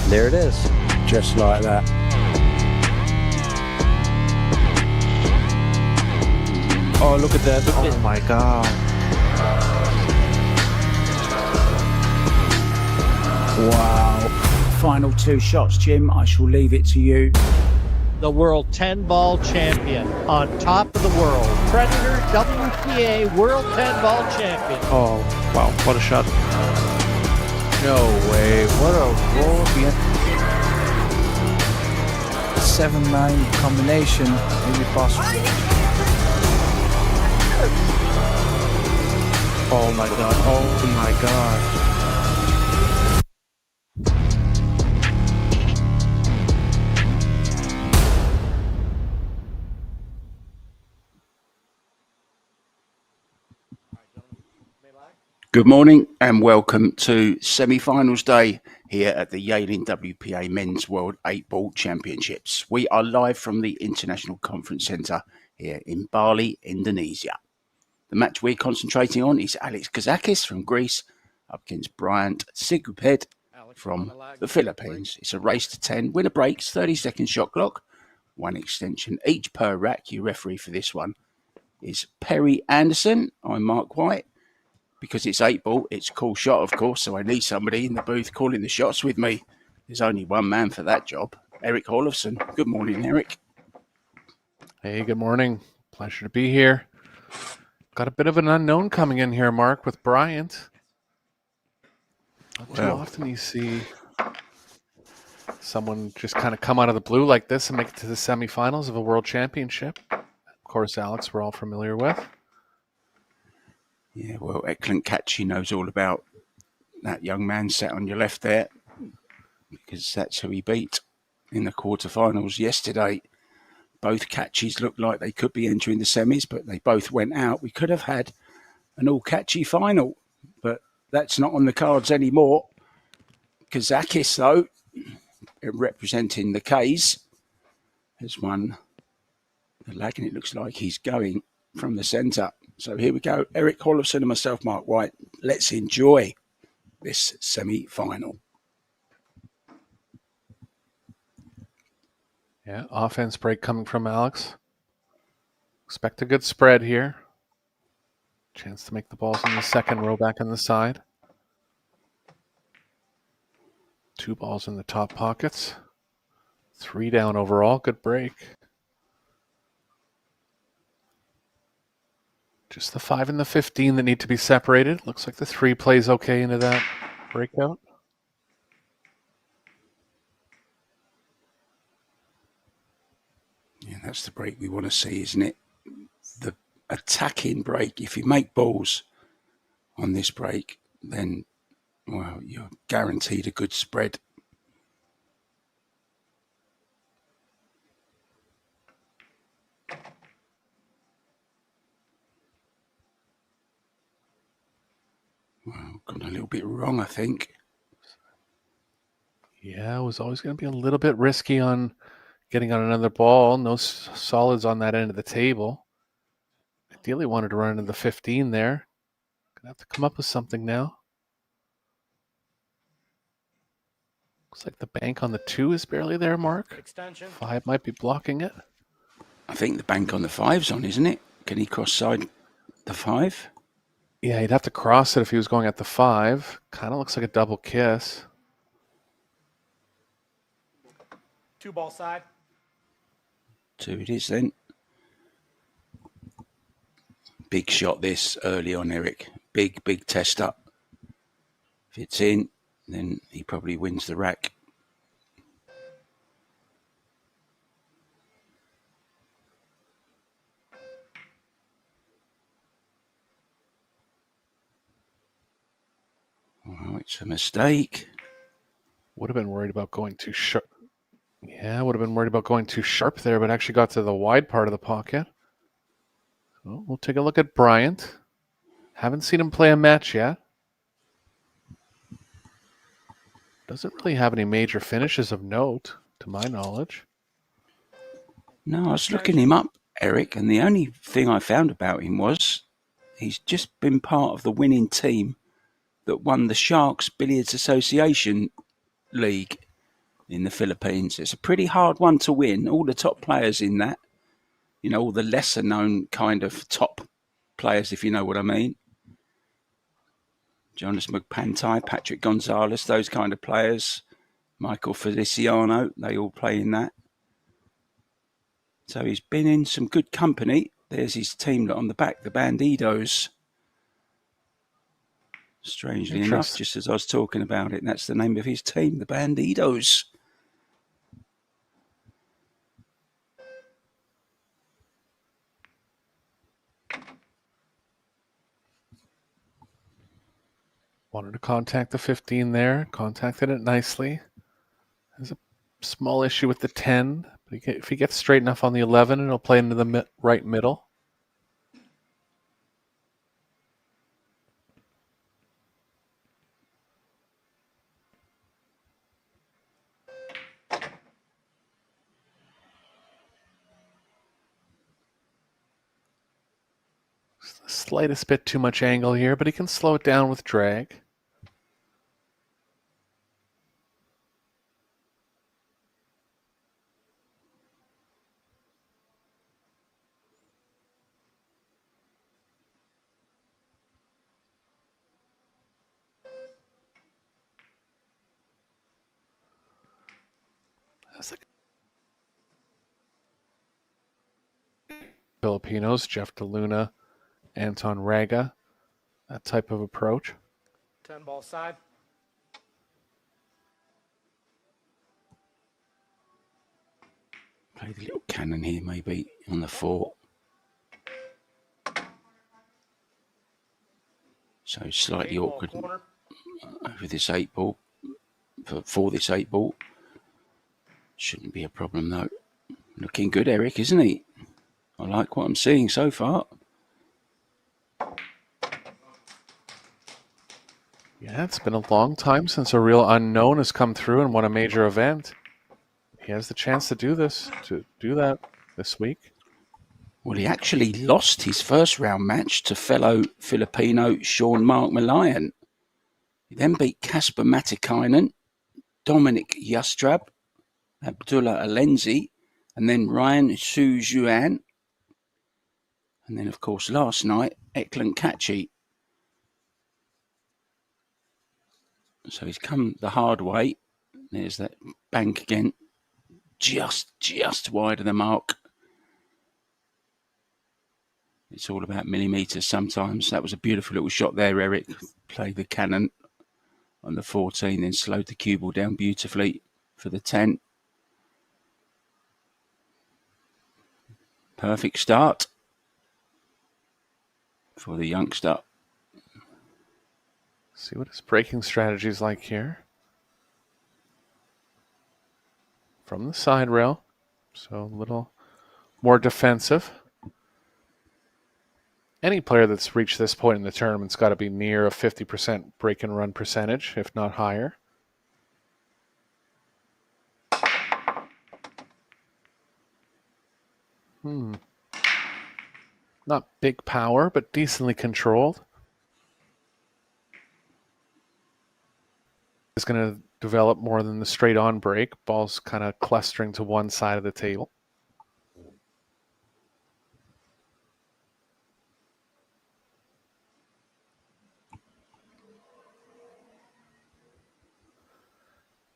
There it is. Just like that. Oh, look at that. Oh my God. Wow. Final two shots, Jim. I shall leave it to you. The world 10-ball champion on top of the world. Predator WPA world 10-ball champion. Oh, wow. What a shot. No way. What a roll at the end. 7-9 combination. Maybe possible. Oh my God. Oh my God. Good morning and welcome to semi-finals day here at the YALIN WPA Men's World 8-Ball Championships. We are live from the International Conference Centre here in Bali, Indonesia. The match we're concentrating on is Alex Kazakis from Greece up against Bryant Saguiped from the Philippines. It's a race to 10, winner breaks, 30-second shot clock, one extension each per rack. Your referee for this one is Perry Anderson. I'm Mark White. Because it's 8-ball, it's a cool shot, of course, so I need somebody in the booth calling the shots with me. There's only one man for that job, Eric Hollefson. Good morning, Eric. Hey, good morning. Pleasure to be here. Got a bit of an unknown coming in here, Mark, with Bryant. Not too often you see someone just kind of come out of the blue like this and make it to the semifinals of a world championship. Of course, Alex, we're all familiar with. Yeah, well, excellent catch. He knows all about that young man sat on your left there because that's who he beat in the quarterfinals yesterday. Both catches looked like they could be entering the semis, but they both went out. We could have had an all-catchy final, but that's not on the cards anymore. Kazakis, though, representing the K's, has won the lag, and it looks like he's going from the centre. So here we go. Eric Hollefson and myself, Mark White. Let's enjoy this semi-final. Yeah, offense break coming from Alex. Expect a good spread here. Chance to make the balls in the second row back on the side. 2 balls in the top pockets. 3 down overall. Good break. Just the 5 and the 15 that need to be separated. Looks like the 3 plays okay into that breakout. Yeah, that's the break we want to see, isn't it? The attacking break. If you make balls on this break, then, well, you're guaranteed a good spread. Well, got a little bit wrong, I think. Yeah, it was always going to be a little bit risky on getting on another ball. No solids on that end of the table. Ideally wanted to run into the 15 there. Gonna have to come up with something now. Looks like the bank on the 2 is barely there, Mark. Extension. 5 might be blocking it. I think the bank on the 5's on, isn't it? Can he cross side the 5? Yeah, he'd have to cross it if he was going at the 5. Kind of looks like a double kiss. 2 ball side. 2 it is then. Big shot this early on, Eric. Big test up. If it's in, then he probably wins the rack. Oh, it's a mistake. Would have been worried about going too sharp. Yeah, would have been worried about going too sharp there, but actually got to the wide part of the pocket. So we'll take a look at Bryant. Haven't seen him play a match yet. Doesn't really have any major finishes of note, to my knowledge. No, I was looking him up, Eric, and the only thing I found about him was he's just been part of the winning team that won the Sharks Billiards Association League in the Philippines. It's a pretty hard one to win. All the top players in that, you know, all the lesser known kind of top players, if you know what I mean. Jonas Magpantai, Patrick Gonzalez, those kind of players. Michael Feliciano, they all play in that. So he's been in some good company. There's his team on the back, the Bandidos. Strangely enough, just as I was talking about it, that's the name of his team, the Bandidos. Wanted to contact the 15 there. Contacted it nicely. There's a small issue with the 10. But if he gets straight enough on the 11, it'll play into the right middle. The slightest bit too much angle here, but he can slow it down with drag. That's like Filipinos, Jeff DeLuna, Anton Raga, that type of approach. 10 ball side. Play the little cannon here, maybe on the 4. So slightly awkward with this 8 ball. For this 8 ball. Shouldn't be a problem though. Looking good, Eric, isn't he? I like what I'm seeing so far. Yeah, it's been a long time since a real unknown has come through and won a major event. He has the chance to do that this week. Well, he actually lost his first round match to fellow Filipino Sean Mark Malayan. He then beat Kasper Matikainen, Dominic Yastrab, Abdullah Alenzi, and then Ryan Sujuan. And then, of course, last night, Eklan Kachi. So he's come the hard way. There's that bank again. Just wide of the mark. It's all about millimetres sometimes. That was a beautiful little shot there, Eric. Played the cannon on the 14, then slowed the cue ball down beautifully for the 10. Perfect start for the youngster. See what his breaking strategy is like here. From the side rail, so a little more defensive. Any player that's reached this point in the tournament's got to be near a 50% break and run percentage, if not higher. Not big power, but decently controlled. It's going to develop more than the straight on break. Ball's kind of clustering to one side of the table.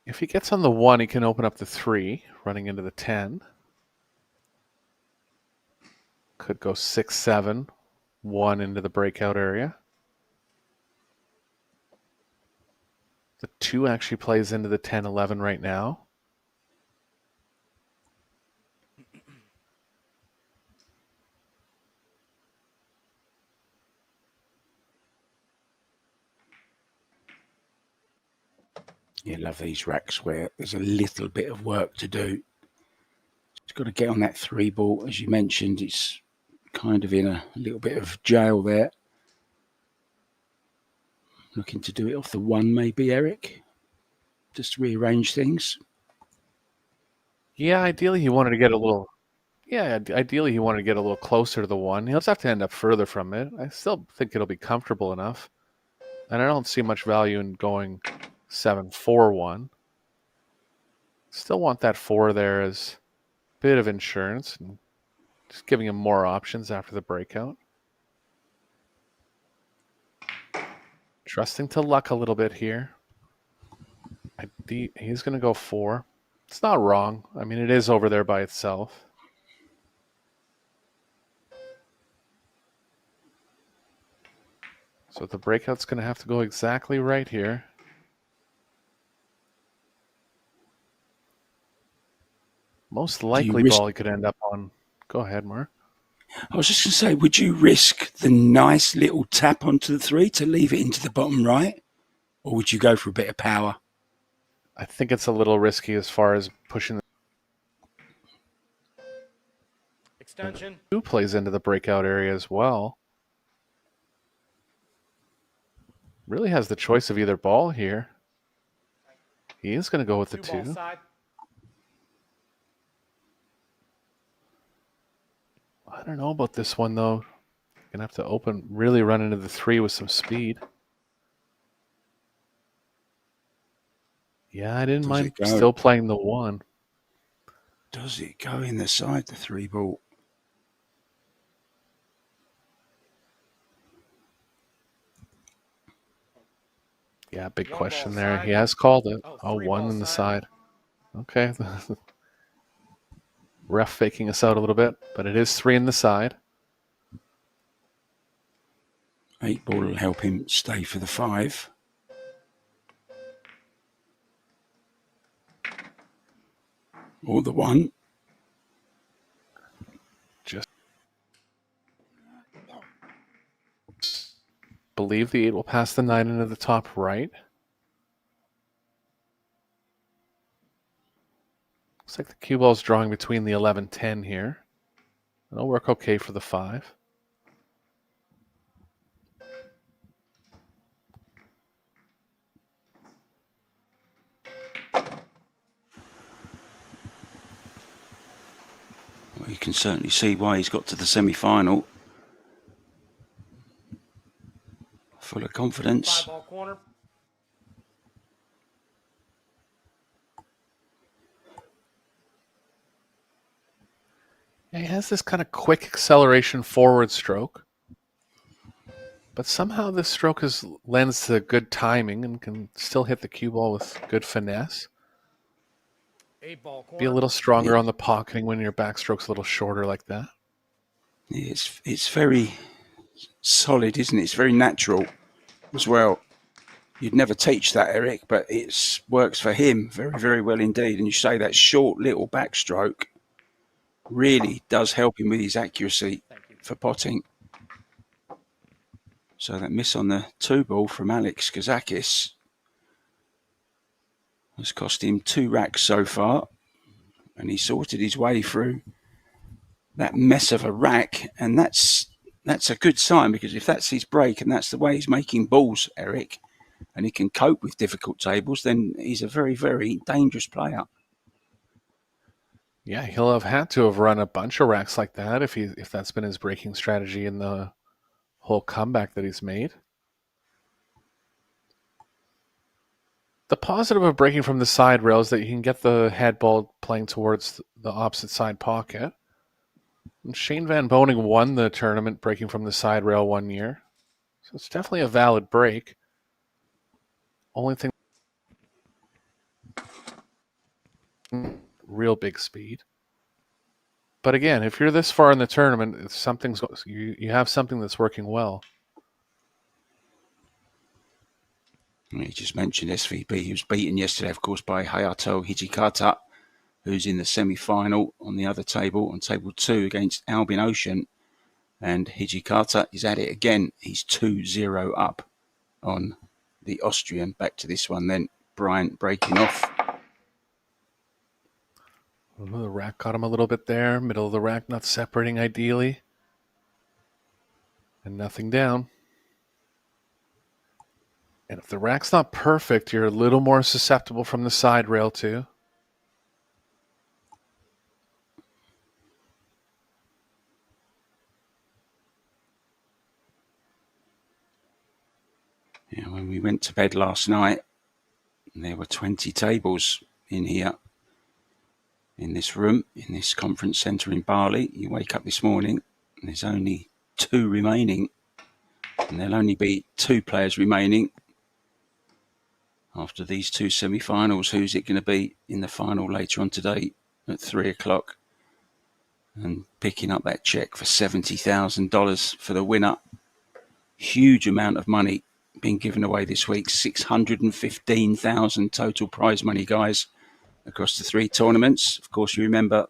If he gets on the 1, he can open up the 3, running into the 10. Could go 6, 7, 1 into the breakout area. The 2 actually plays into the 10, 11 right now. You love these racks where there's a little bit of work to do. It's got to get on that 3 ball. As you mentioned, it's kind of in a little bit of jail there. Looking to do it off the 1 maybe, Eric? Just rearrange things. Yeah, ideally he wanted to get a little... Yeah, ideally he wanted to get a little closer to the 1. He'll just have to end up further from it. I still think it'll be comfortable enough. And I don't see much value in going 7-4-1. Still want that 4 there as a bit of insurance and just giving him more options after the breakout. Trusting to luck a little bit here. He's going to go 4. It's not wrong. I mean, it is over there by itself. So the breakout's going to have to go exactly right here. Most likely ball he could end up on. Go ahead, Mark. I was just going to say, would you risk the nice little tap onto the 3 to leave it into the bottom right? Or would you go for a bit of power? I think it's a little risky as far as pushing the extension. 2 plays into the breakout area as well. Really has the choice of either ball here. He is going to go with the 2. I don't know about this one, though. Gonna have to really run into the 3 with some speed. Yeah, I didn't mind still playing the 1. Does it go in the side, the 3 ball? Yeah, big question there. He has called it. Oh, 1 in the side. Okay. Ref faking us out a little bit, but it is 3 in the side. 8 ball will help him stay for the 5. Or the 1. Just believe the 8 will pass the 9 into the top right. Looks like the cue ball's drawing between the 11-10 here. It'll work okay for the 5. Well, you can certainly see why he's got to the semi-final. Full of confidence. 5 ball corner. He has this kind of quick acceleration forward stroke. But somehow this stroke lends to good timing and can still hit the cue ball with good finesse. 8 ball corner. Be a little stronger on the pocketing when your backstroke's a little shorter like that. Yeah, it's very solid, isn't it? It's very natural as well. You'd never teach that, Eric, but it works for him very, very well indeed. And you say that short little backstroke really does help him with his accuracy for potting. So that miss on the 2 ball from Alex Kazakis has cost him 2 racks so far. And he sorted his way through that mess of a rack. And that's a good sign, because if that's his break and that's the way he's making balls, Eric, and he can cope with difficult tables, then he's a very, very dangerous player. Yeah, he'll have had to have run a bunch of racks like that if that's been his breaking strategy in the whole comeback that he's made. The positive of breaking from the side rail is that you can get the head ball playing towards the opposite side pocket. And Shane Van Boning won the tournament breaking from the side rail 1 year. So it's definitely a valid break. Only thing, real big speed. But again, if you're this far in the tournament, you have something that's working well. You just mentioned SVB. He was beaten yesterday, of course, by Hayato Hijikata, who's in the semi-final on the other table, on table 2 against Albin Ocean. And Hijikata is at it again. He's 2-0 up on the Austrian. Back to this one then. Bryant breaking off. The rack got him a little bit there. Middle of the rack not separating ideally. And nothing down. And if the rack's not perfect, you're a little more susceptible from the side rail too. Yeah, when we went to bed last night, there were 20 tables in here. in this room, in this conference centre in Bali. You wake up this morning and there's only 2 remaining, and there'll only be 2 players remaining after these 2 semi-finals. Who's it going to be in the final later on today at 3 o'clock? And picking up that cheque for $70,000 for the winner. Huge amount of money being given away this week. $615,000 total prize money, guys, across the 3 tournaments. Of course, you remember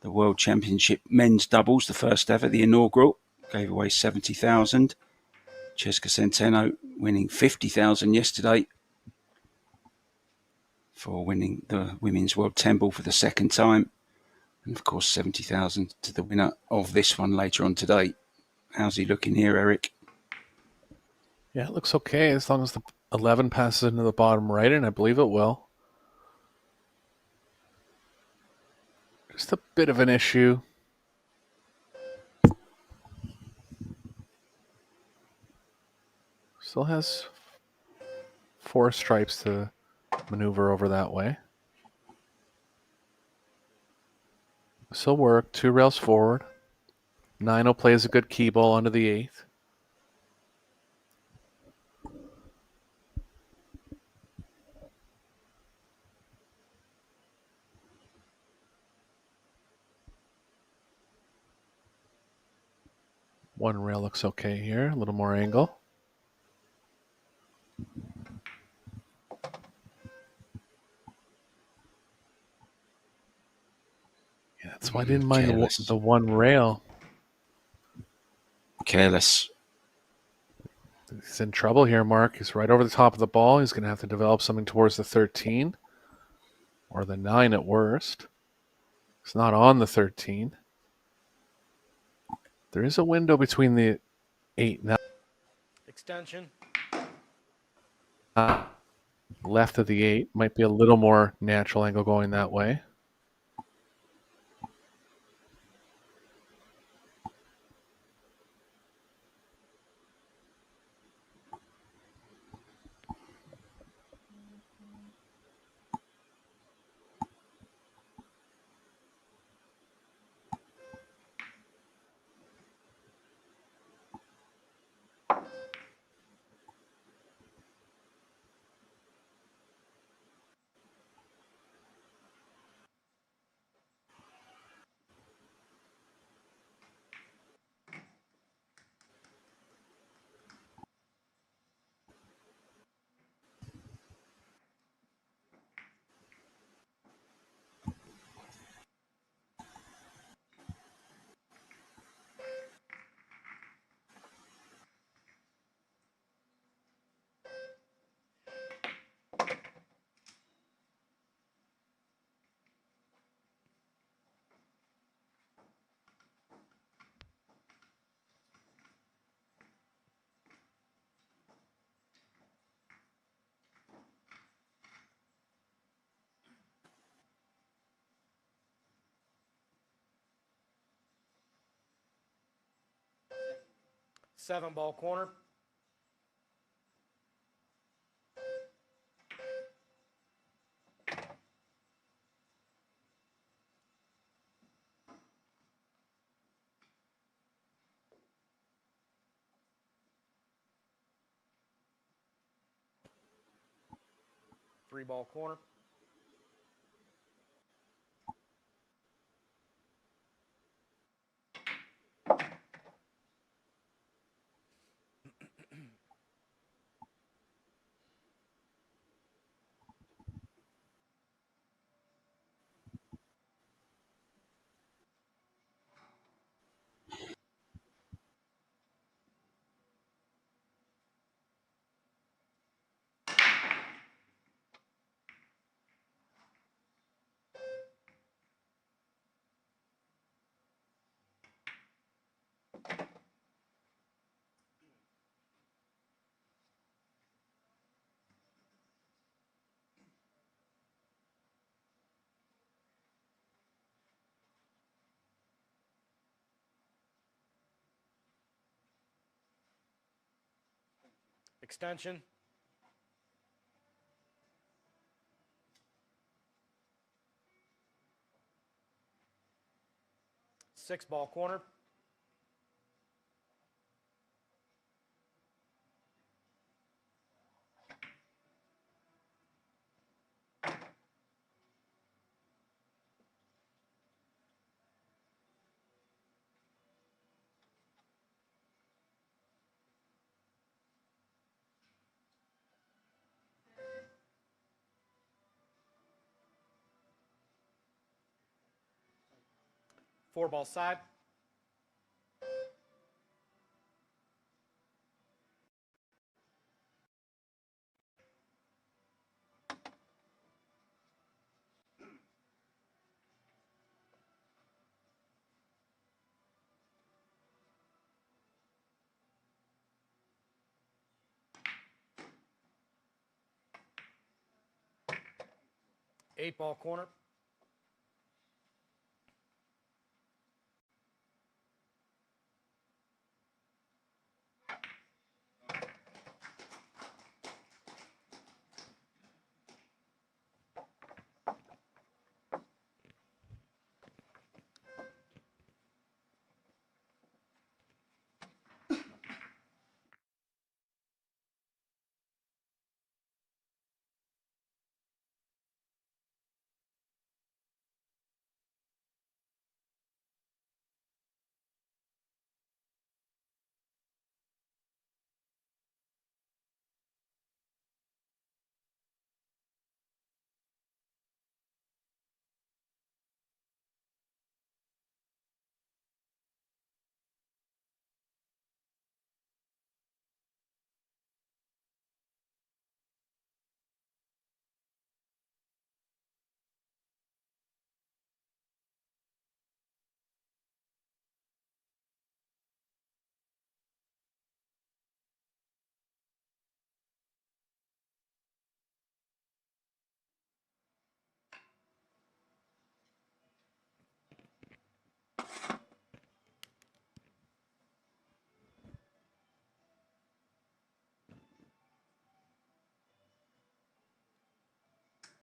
the World Championship men's doubles, the first ever, the inaugural, gave away $70,000. Cesca Centeno winning $50,000 yesterday for winning the Women's World 10 ball for the second time. And of course, $70,000 to the winner of this one later on today. How's he looking here, Eric? Yeah, it looks okay as long as the 11 passes into the bottom right, and I believe it will. Just a bit of an issue. Still has 4 stripes to maneuver over that way. Still work. 2 rails forward. 9 will play as a good key ball onto the 8th. One rail looks okay here. A little more angle. Yeah, that's why I didn't mind the one rail. Careless. He's in trouble here, Mark. He's right over the top of the ball. He's going to have to develop something towards the 13 or the 9 at worst. It's not on the 13. There is a window between the 8 and Extension. left of the 8. Might be a little more natural angle going that way. Seven ball corner. Three ball corner. Extension. 6 ball corner. Four ball side. Eight ball corner.